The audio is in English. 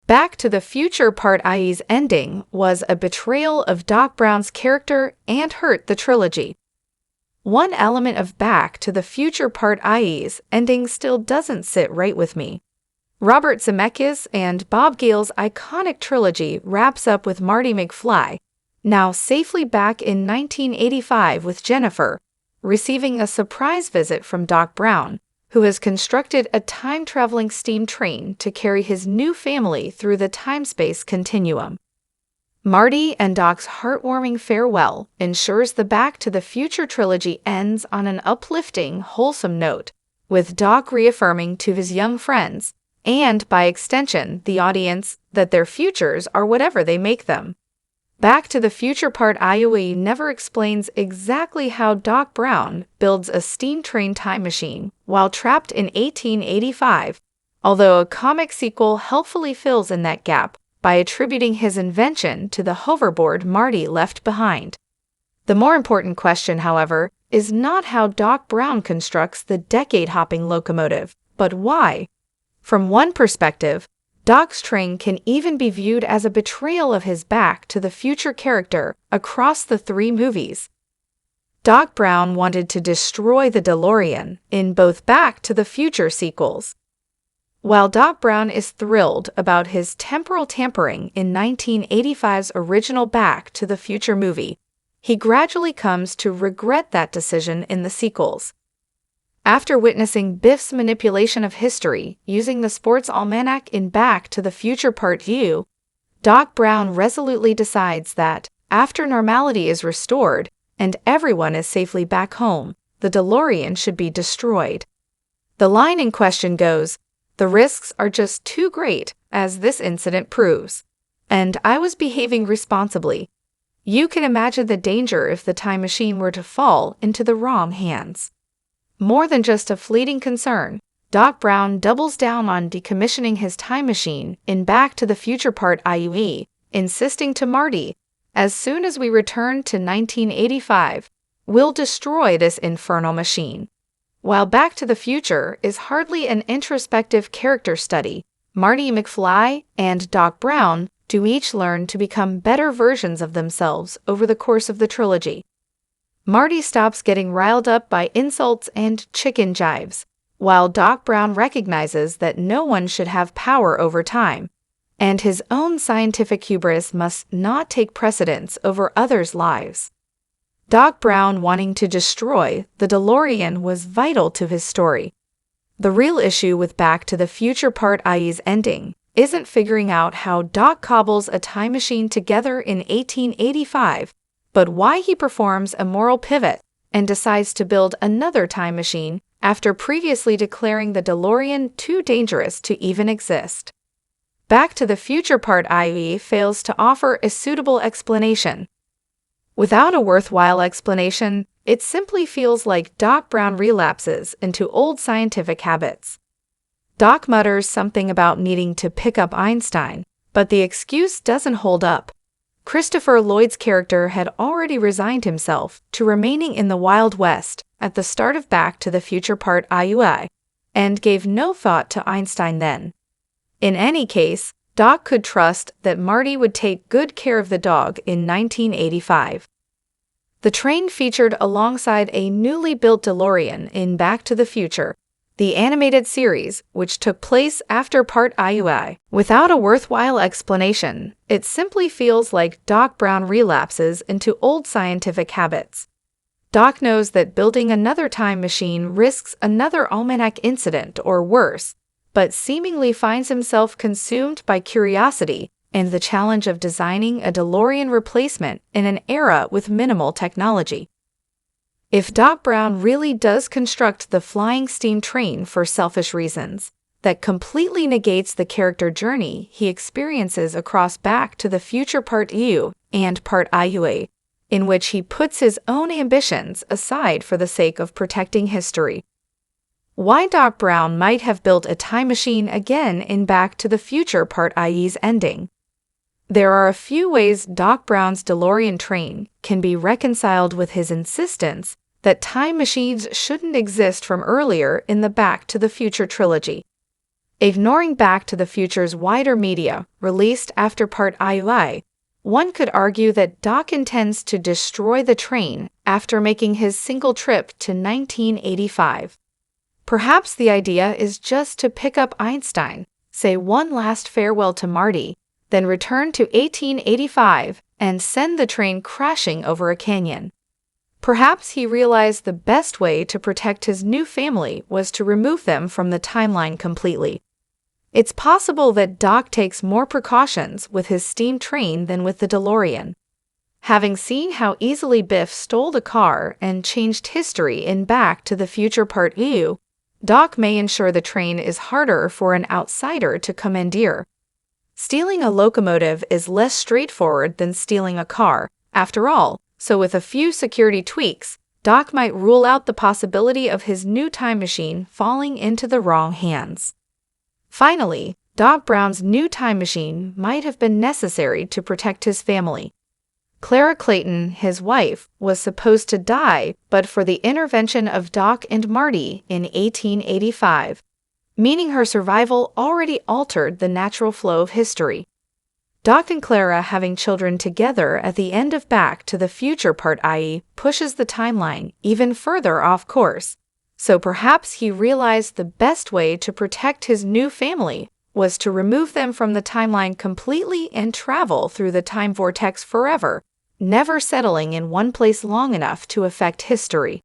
Back to the Future Part IE's ending was a betrayal of Doc Brown's character and hurt the trilogy. One element of Back to the Future Part IE's ending still doesn't sit right with me. Robert Zemeckis and Bob Gale's iconic trilogy wraps up with Marty McFly, now safely back in 1985 with Jennifer, receiving a surprise visit from Doc Brown, who has constructed a time-traveling steam train to carry his new family through the time-space continuum. Marty and Doc's heartwarming farewell ensures the Back to the Future trilogy ends on an uplifting, wholesome note, with Doc reaffirming to his young friends, and by extension the audience, that their futures are whatever they make them. Back to the Future Part IE never explains exactly how Doc Brown builds a steam train time machine while trapped in 1885, although a comic sequel helpfully fills in that gap by attributing his invention to the hoverboard Marty left behind. The more important question, however, is not how Doc Brown constructs the decade-hopping locomotive, but why. From one perspective, Doc's train can even be viewed as a betrayal of his Back to the Future character across the three movies. Doc Brown wanted to destroy the DeLorean in both Back to the Future sequels. While Doc Brown is thrilled about his temporal tampering in 1985's original Back to the Future movie, he gradually comes to regret that decision in the sequels. After witnessing Biff's manipulation of history using the sports almanac in Back to the Future Part II, Doc Brown resolutely decides that, after normality is restored and everyone is safely back home, the DeLorean should be destroyed. The line in question goes, "The risks are just too great, as this incident proves. And I was behaving responsibly. You can imagine the danger if the time machine were to fall into the wrong hands." More than just a fleeting concern, Doc Brown doubles down on decommissioning his time machine in Back to the Future Part IE, insisting to Marty, "As soon as we return to 1985, we'll destroy this infernal machine." While Back to the Future is hardly an introspective character study, Marty McFly and Doc Brown do each learn to become better versions of themselves over the course of the trilogy. Marty stops getting riled up by insults and chicken jives, while Doc Brown recognizes that no one should have power over time, and his own scientific hubris must not take precedence over others' lives. Doc Brown wanting to destroy the DeLorean was vital to his story. The real issue with Back to the Future Part IE's ending isn't figuring out how Doc cobbles a time machine together in 1885, but why he performs a moral pivot and decides to build another time machine after previously declaring the DeLorean too dangerous to even exist. Back to the Future Part IE fails to offer a suitable explanation. Without a worthwhile explanation, it simply feels like Doc Brown relapses into old scientific habits. Doc mutters something about needing to pick up Einstein, but the excuse doesn't hold up. Christopher Lloyd's character had already resigned himself to remaining in the Wild West at the start of Back to the Future Part IUI, and gave no thought to Einstein then. In any case, Doc could trust that Marty would take good care of the dog in 1985. The train featured alongside a newly built DeLorean in Back to the Future, the animated series, which took place after Part IUI. Without a worthwhile explanation, it simply feels like Doc Brown relapses into old scientific habits. Doc knows that building another time machine risks another almanac incident or worse, but seemingly finds himself consumed by curiosity and the challenge of designing a DeLorean replacement in an era with minimal technology. If Doc Brown really does construct the flying steam train for selfish reasons, that completely negates the character journey he experiences across Back to the Future Part U and Part IUA, in which he puts his own ambitions aside for the sake of protecting history. Why Doc Brown might have built a time machine again in Back to the Future Part IE's ending. There are a few ways Doc Brown's DeLorean train can be reconciled with his insistence that time machines shouldn't exist from earlier in the Back to the Future trilogy. Ignoring Back to the Future's wider media, released after Part II, one could argue that Doc intends to destroy the train after making his single trip to 1985. Perhaps the idea is just to pick up Einstein, say one last farewell to Marty, then return to 1885 and send the train crashing over a canyon. Perhaps he realized the best way to protect his new family was to remove them from the timeline completely. It's possible that Doc takes more precautions with his steam train than with the DeLorean. Having seen how easily Biff stole the car and changed history in Back to the Future Part II, Doc may ensure the train is harder for an outsider to commandeer. Stealing a locomotive is less straightforward than stealing a car, after all, so with a few security tweaks, Doc might rule out the possibility of his new time machine falling into the wrong hands. Finally, Doc Brown's new time machine might have been necessary to protect his family. Clara Clayton, his wife, was supposed to die but for the intervention of Doc and Marty in 1885, meaning her survival already altered the natural flow of history. Doc and Clara having children together at the end of Back to the Future Part II pushes the timeline even further off course, so perhaps he realized the best way to protect his new family was to remove them from the timeline completely and travel through the time vortex forever, never settling in one place long enough to affect history.